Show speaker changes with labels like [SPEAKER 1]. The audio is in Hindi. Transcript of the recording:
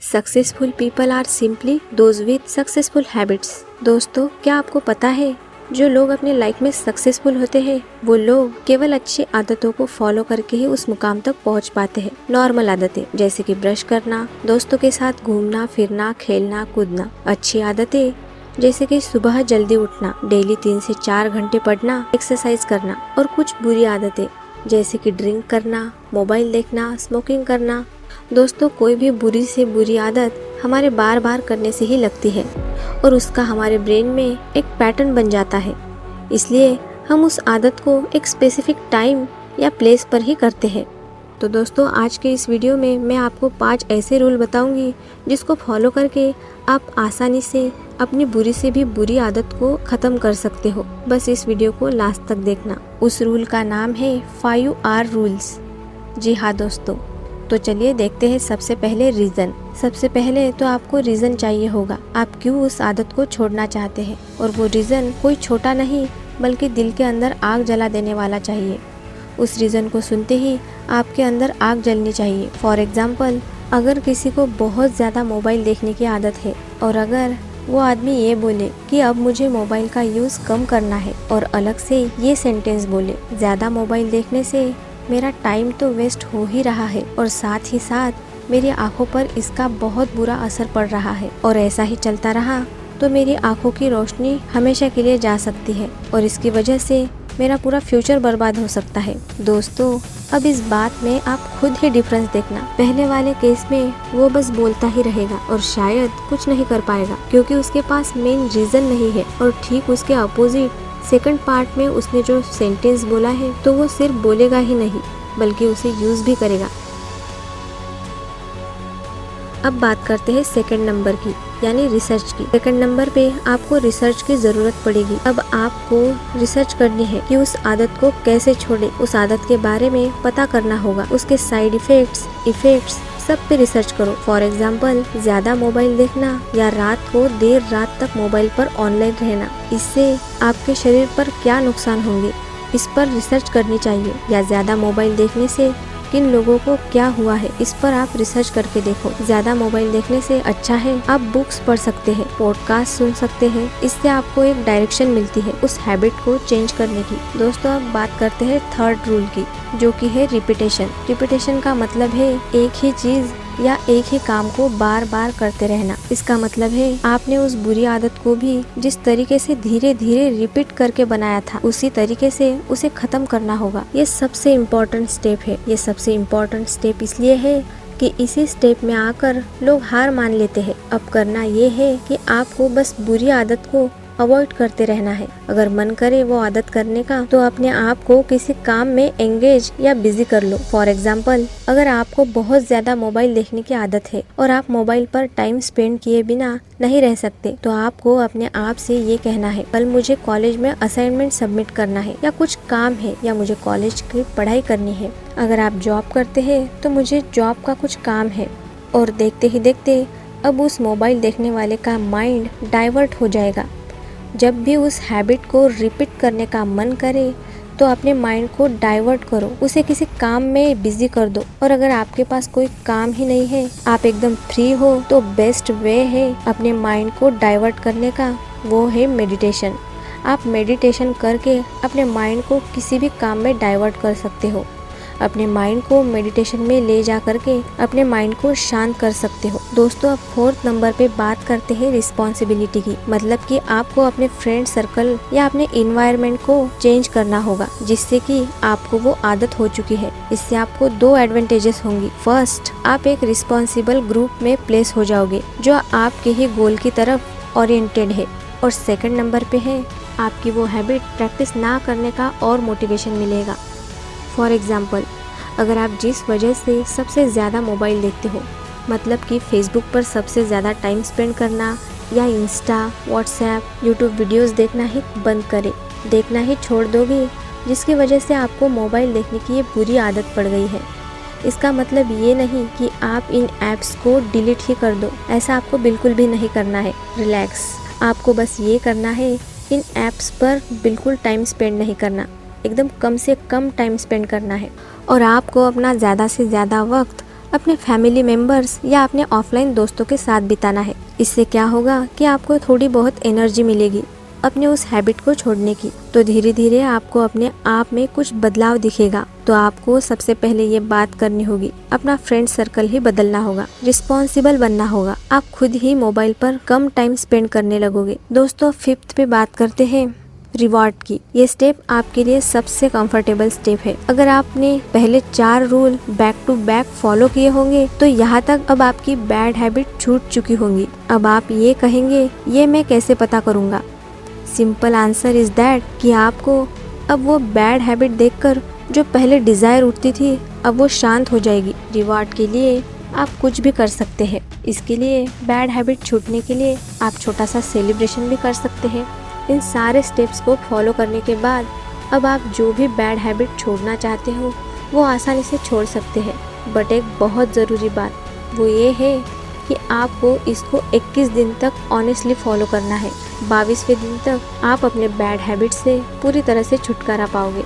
[SPEAKER 1] Successful people are simply those with successful habits. दोस्तों, क्या आपको पता है जो लोग अपने लाइफ में सक्सेसफुल होते हैं वो लोग केवल अच्छी आदतों को फॉलो करके ही उस मुकाम तक पहुंच पाते हैं। नॉर्मल आदतें जैसे कि ब्रश करना, दोस्तों के साथ घूमना फिरना, खेलना कूदना। अच्छी आदतें जैसे कि सुबह जल्दी उठना, डेली 3 से 4 घंटे पढ़ना, एक्सरसाइज करना। और कुछ बुरी आदतें जैसे कि ड्रिंक करना, मोबाइल देखना, स्मोकिंग करना। दोस्तों, कोई भी बुरी से बुरी आदत हमारे बार बार करने से ही लगती है और उसका हमारे ब्रेन में एक पैटर्न बन जाता है। इसलिए हम उस आदत को एक स्पेसिफिक टाइम या प्लेस पर ही करते हैं। तो दोस्तों, आज के इस वीडियो में मैं आपको 5 ऐसे रूल बताऊंगी जिसको फॉलो करके आप आसानी से अपनी बुरी से भी बुरी आदत को ख़त्म कर सकते हो। बस इस वीडियो को लास्ट तक देखना। उस रूल का नाम है 5R रूल्स। जी हाँ दोस्तों, तो चलिए देखते हैं। सबसे पहले रीज़न। सबसे पहले तो आपको रीज़न चाहिए होगा आप क्यों उस आदत को छोड़ना चाहते हैं, और वो रीज़न कोई छोटा नहीं बल्कि दिल के अंदर आग जला देने वाला चाहिए। उस रीज़न को सुनते ही आपके अंदर आग जलनी चाहिए। फॉर एग्जाम्पल, अगर किसी को बहुत ज़्यादा मोबाइल देखने की आदत है और अगर वो आदमी ये बोले कि अब मुझे मोबाइल का यूज़ कम करना है और अलग से ये सेंटेंस बोले, ज़्यादा मोबाइल देखने से मेरा टाइम तो वेस्ट हो ही रहा है और साथ ही साथ मेरी आंखों पर इसका बहुत बुरा असर पड़ रहा है, और ऐसा ही चलता रहा तो मेरी आंखों की रोशनी हमेशा के लिए जा सकती है और इसकी वजह से मेरा पूरा फ्यूचर बर्बाद हो सकता है। दोस्तों, अब इस बात में आप खुद ही डिफरेंस देखना। पहले वाले केस में वो बस बोलता ही रहेगा और शायद कुछ नहीं कर पाएगा क्योंकि उसके पास मेन रीज़न नहीं है, और ठीक उसके अपोजिट सेकंड पार्ट में उसने जो सेंटेंस बोला है तो वो सिर्फ बोलेगा ही नहीं बल्कि उसे यूज भी करेगा। अब बात करते हैं सेकंड नंबर की, यानी रिसर्च की। सेकंड नंबर पे आपको रिसर्च की जरूरत पड़ेगी। अब आपको रिसर्च करनी है कि उस आदत को कैसे छोड़े। उस आदत के बारे में पता करना होगा, उसके साइड इफेक्ट्स सब पे रिसर्च करो। फॉर एग्जाम्पल, ज्यादा मोबाइल देखना या रात को देर रात तक मोबाइल पर ऑनलाइन रहना, इससे आपके शरीर पर क्या नुकसान होंगे इस पर रिसर्च करनी चाहिए। या ज्यादा मोबाइल देखने से किन लोगों को क्या हुआ है इस पर आप रिसर्च करके देखो। ज्यादा मोबाइल देखने से अच्छा है आप बुक्स पढ़ सकते हैं, पॉडकास्ट सुन सकते हैं। इससे आपको एक डायरेक्शन मिलती है उस हैबिट को चेंज करने की। दोस्तों, अब बात करते हैं थर्ड रूल की, जो कि है रिपीटेशन। रिपीटेशन का मतलब है एक ही चीज या एक ही काम को बार बार करते रहना। इसका मतलब है आपने उस बुरी आदत को भी जिस तरीके से धीरे धीरे रिपीट करके बनाया था उसी तरीके से उसे खत्म करना होगा। ये सबसे इम्पोर्टेंट स्टेप है। ये सबसे इम्पोर्टेंट स्टेप इसलिए है कि इसी स्टेप में आकर लोग हार मान लेते हैं। अब करना ये है कि आपको बस बुरी आदत को अवॉइड करते रहना है। अगर मन करे वो आदत करने का तो अपने आप को किसी काम में एंगेज या बिजी कर लो। फॉर एग्जाम्पल, अगर आपको बहुत ज्यादा मोबाइल देखने की आदत है और आप मोबाइल पर टाइम स्पेंड किए बिना नहीं रह सकते, तो आपको अपने आप से ये कहना है, कल मुझे कॉलेज में असाइनमेंट सबमिट करना है या कुछ काम है या मुझे कॉलेज की पढ़ाई करनी है। अगर आप जॉब करते हैं तो मुझे जॉब का कुछ काम है, और देखते ही देखते अब उस मोबाइल देखने वाले का माइंड डाइवर्ट हो जाएगा। जब भी उस हैबिट को रिपीट करने का मन करे तो अपने माइंड को डाइवर्ट करो, उसे किसी काम में बिजी कर दो। और अगर आपके पास कोई काम ही नहीं है, आप एकदम फ्री हो, तो बेस्ट वे है अपने माइंड को डाइवर्ट करने का, वो है मेडिटेशन। आप मेडिटेशन करके अपने माइंड को किसी भी काम में डाइवर्ट कर सकते हो। अपने माइंड को मेडिटेशन में ले जा करके अपने माइंड को शांत कर सकते हो। दोस्तों, अब फोर्थ नंबर पे बात करते हैं रिस्पॉन्सिबिलिटी की। मतलब कि आपको अपने फ्रेंड सर्कल या अपने इन्वायरमेंट को चेंज करना होगा जिससे कि आपको वो आदत हो चुकी है। इससे आपको 2 एडवांटेजेस होंगी। फर्स्ट, आप एक रिस्पॉन्सिबल ग्रुप में प्लेस हो जाओगे जो आपके ही गोल की तरफ ओरिएंटेड है। और सेकंड नंबर पे है आपकी वो हैबिट प्रैक्टिस ना करने का और मोटिवेशन मिलेगा। फॉर एग्जाम्पल, अगर आप जिस वजह से सबसे ज़्यादा मोबाइल देखते हो, मतलब कि फेसबुक पर सबसे ज़्यादा टाइम स्पेंड करना या इंस्टा, व्हाट्सएप, यूट्यूब वीडियोस देखना ही बंद करें, देखना ही छोड़ दोगे, जिसकी वजह से आपको मोबाइल देखने की ये बुरी आदत पड़ गई है। इसका मतलब ये नहीं कि आप इन ऐप्स को डिलीट ही कर दो, ऐसा आपको बिल्कुल भी नहीं करना है। रिलैक्स, आपको बस ये करना है इन ऐप्स पर बिल्कुल टाइम स्पेंड नहीं करना, एकदम कम से कम टाइम स्पेंड करना है। और आपको अपना ज़्यादा से ज़्यादा वक्त अपने फैमिली मेंबर्स या अपने ऑफलाइन दोस्तों के साथ बिताना है। इससे क्या होगा कि आपको थोड़ी बहुत एनर्जी मिलेगी अपने उस हैबिट को छोड़ने की। तो धीरे धीरे आपको अपने आप में कुछ बदलाव दिखेगा। तो आपको सबसे पहले ये बात करनी होगी, अपना फ्रेंड सर्कल ही बदलना होगा, रिस्पॉन्सिबल बनना होगा। आप खुद ही मोबाइल पर कम टाइम स्पेंड करने लगोगे। दोस्तों, 5th पे बात करते हैं रिवॉर्ड की। ये स्टेप आपके लिए सबसे कंफर्टेबल स्टेप है। अगर आपने पहले 4 rule back to back follow किए होंगे तो यहाँ तक अब आपकी बैड हैबिट छूट चुकी होंगी। अब आप ये कहेंगे, ये मैं कैसे पता करूँगा? सिंपल आंसर इज दैट कि आपको अब वो बैड हैबिट देखकर जो पहले डिजायर उठती थी अब वो शांत हो जाएगी। रिवॉर्ड के लिए आप कुछ भी कर सकते हैं। इसके लिए बैड हैबिट छूटने के लिए आप छोटा सा सेलिब्रेशन भी कर सकते हैं। इन सारे स्टेप्स को फॉलो करने के बाद अब आप जो भी बैड हैबिट छोड़ना चाहते हो वो आसानी से छोड़ सकते हैं। बट एक बहुत ज़रूरी बात वो ये है कि आपको इसको 21 दिन तक ऑनेस्टली फॉलो करना है। 22वें दिन तक आप अपने बैड हैबिट से पूरी तरह से छुटकारा पाओगे।